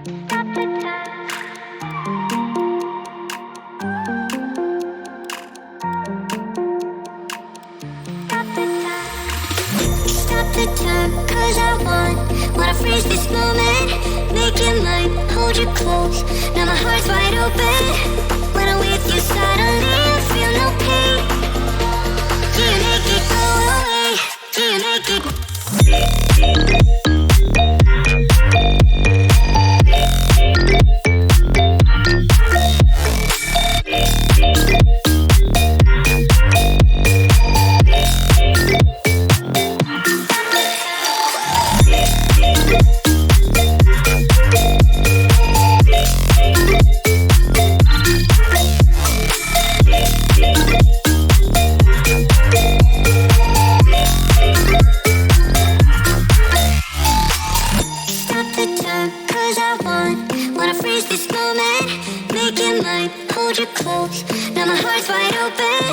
Stop the time, 'cause I wanna freeze this moment. Make it mine, hold you close. Now my heart's wide open. When I'm with you, suddenly I feel no pain. Can you make it go away? Can you make it? Wanna freeze this moment, make it mine, hold you close. Now my heart's wide open.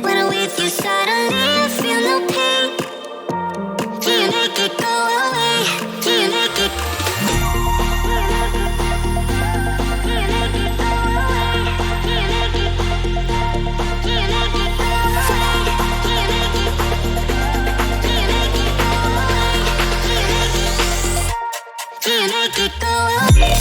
When I'm with you, suddenly I feel no pain. Can you make it go away? Can you make it? Can you make it go away? Can you make it? Can you make it go away? Can you make it? Can you make it go away? Can you make it go away?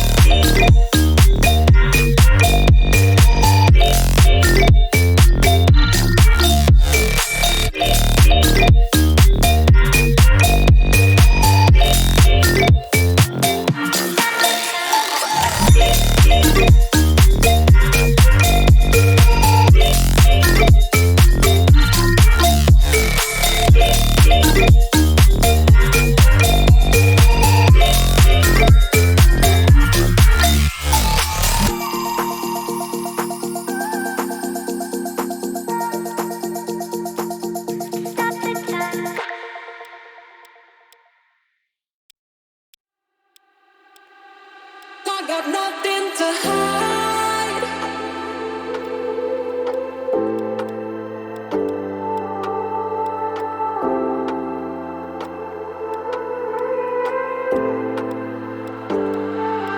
I got nothing to hide.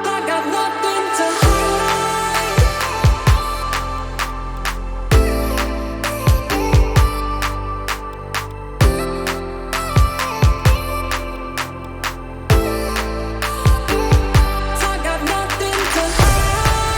I got nothing to hide. I got nothing to hide.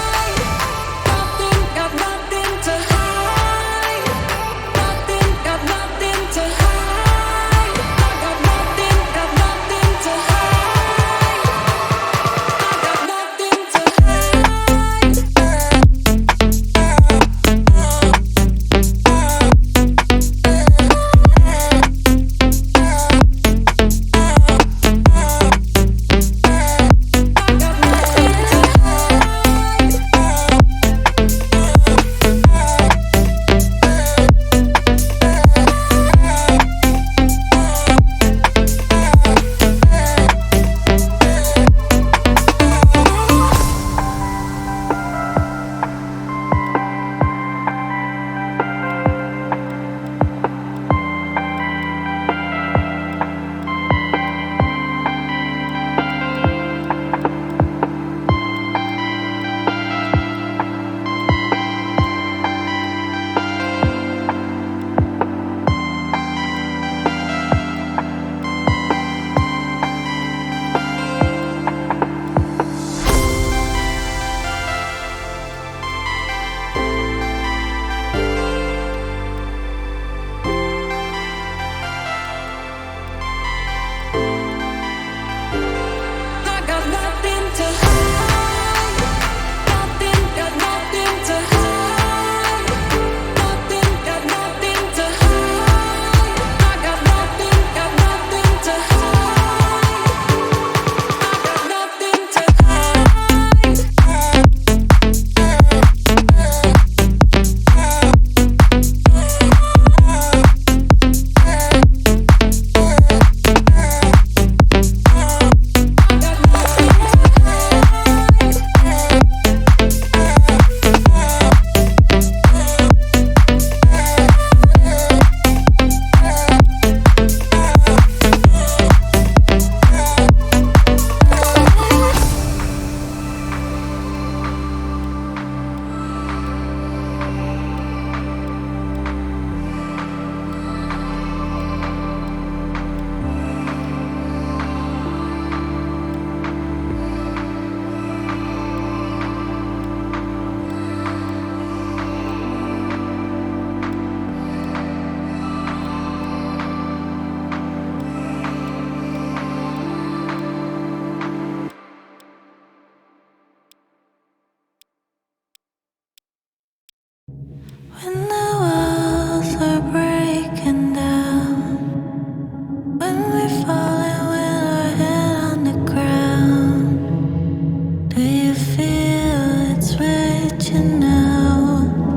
you feel it's reaching out?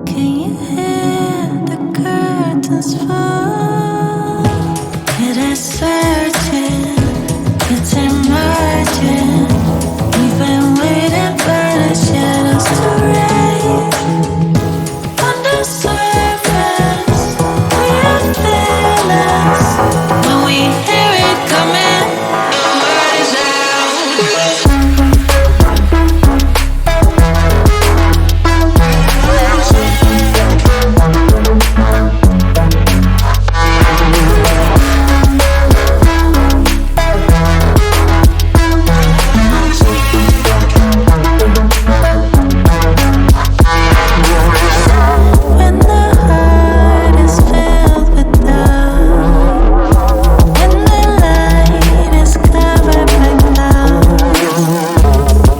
Can you hear the curtains fall? It is searching, it's emerging. We've been waiting for the shadows to rise. On the surface, we are fearless. When we hear it coming, the word is when the heart is filled with doubt, when the light is covered by clouds.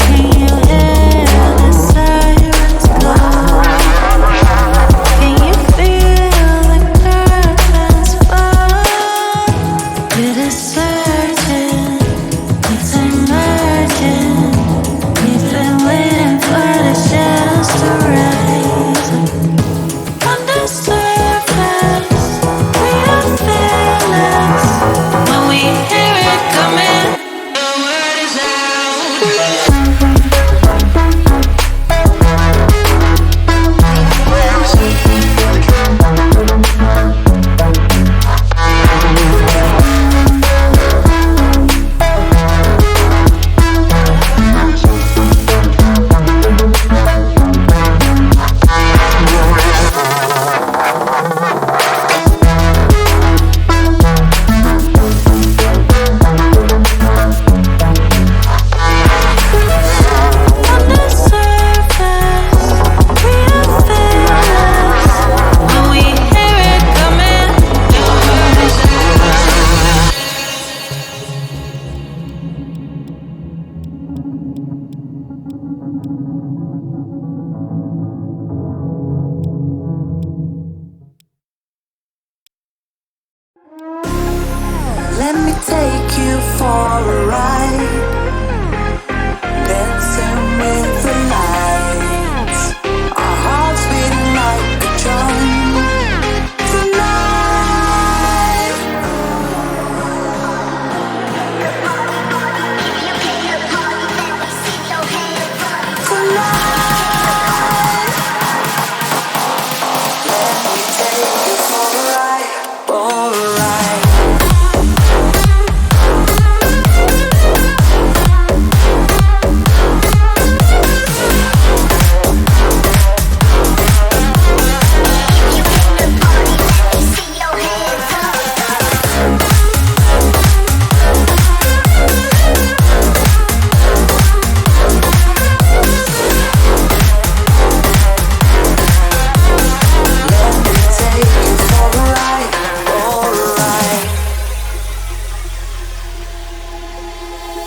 Can you hear the sirens blow? Can you feel the curtains fall? It is certain, it's emerging. We've been waiting for the shadows to rise. On the surface, we are fearless. When we hear it coming, the word is on the surface, we are fearless. When we hear it coming, the word is Let me take you for a ride, dancing with the lights. Our hearts beating like a drum tonight. Tonight, let me take you for a ride, for a ride.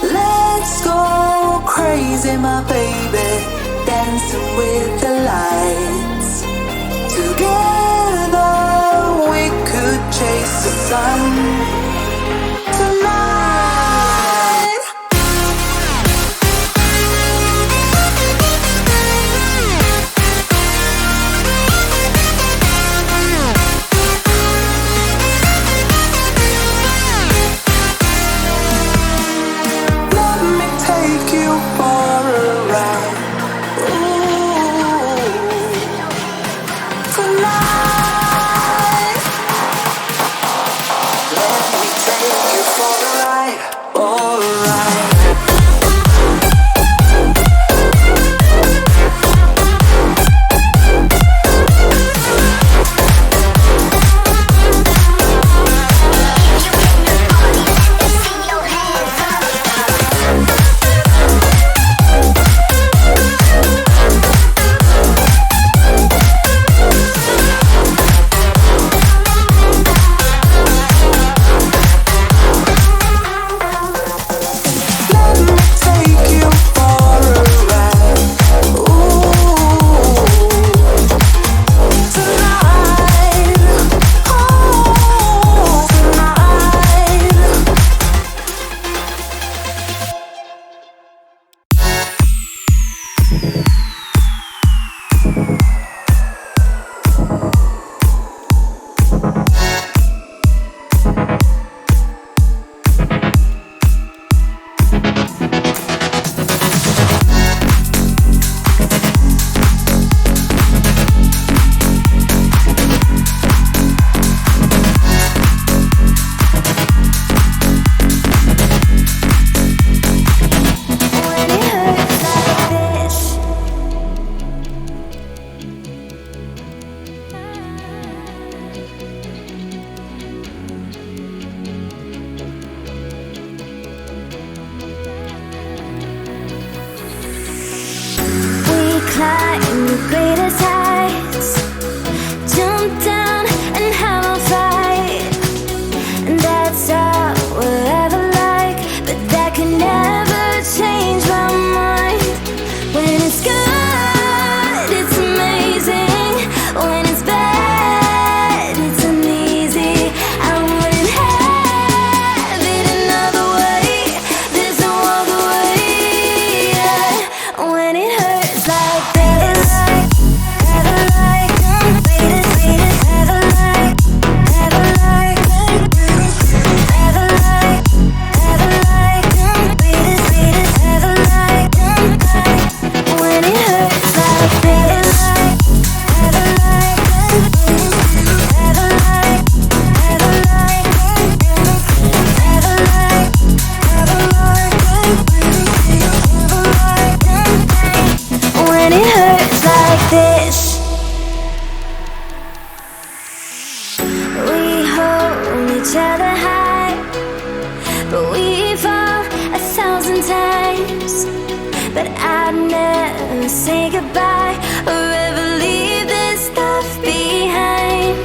Let's go crazy, my baby, dancing with the lights. Together we could chase the sun tonight. Let me take you for a ride. Ooh. climb the greatest heights, jump down and have a fight. And that's all we'll ever like, but that can never change my mind. When it's good, it's amazing. When it's bad, it's uneasy. I wouldn't have it another way. There's no other way. Yeah. When it hurts like this, ever like, greatest, ever like, ever like, ever like, ever like, greatest, ever like. When it hurts like this, ever like, ever like, ever like, ever like, ever like. When it hurts like this, we hold each other high, but we fall 1,000 times. But I'd never say goodbye or ever leave this stuff behind.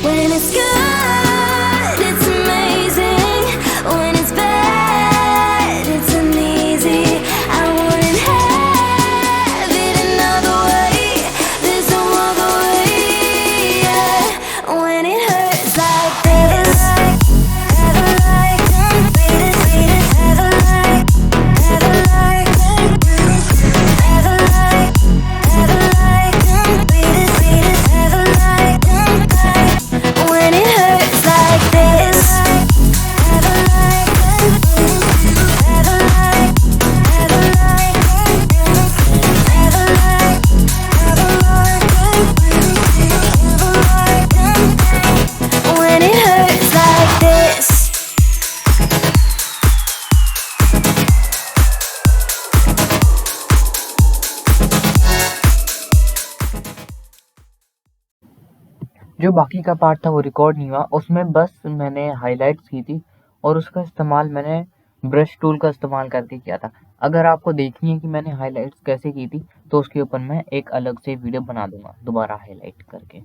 When it's good, it's amazing. When it's bad, it's uneasy. I wouldn't have it another way. There's no other way. Yeah. When it hurts like this, ever like, greatest, ever like, ever like, ever like, ever like, greatest, ever like. When it hurts like this, ever like, ever like, ever like, ever like, ever like, when it hurts like this. जो बाकी का part था वो record नहीं हुआ, उसमें बस मैंने हाइलाइट्स की थी और उसका इस्तेमाल मैंने ब्रश टूल का इस्तेमाल करके किया था। अगर आपको देखनी है कि मैंने हाइलाइट्स कैसे की थी तो उसके ऊपर मैं एक अलग से वीडियो बना दूंगा दोबारा हाइलाइट करके।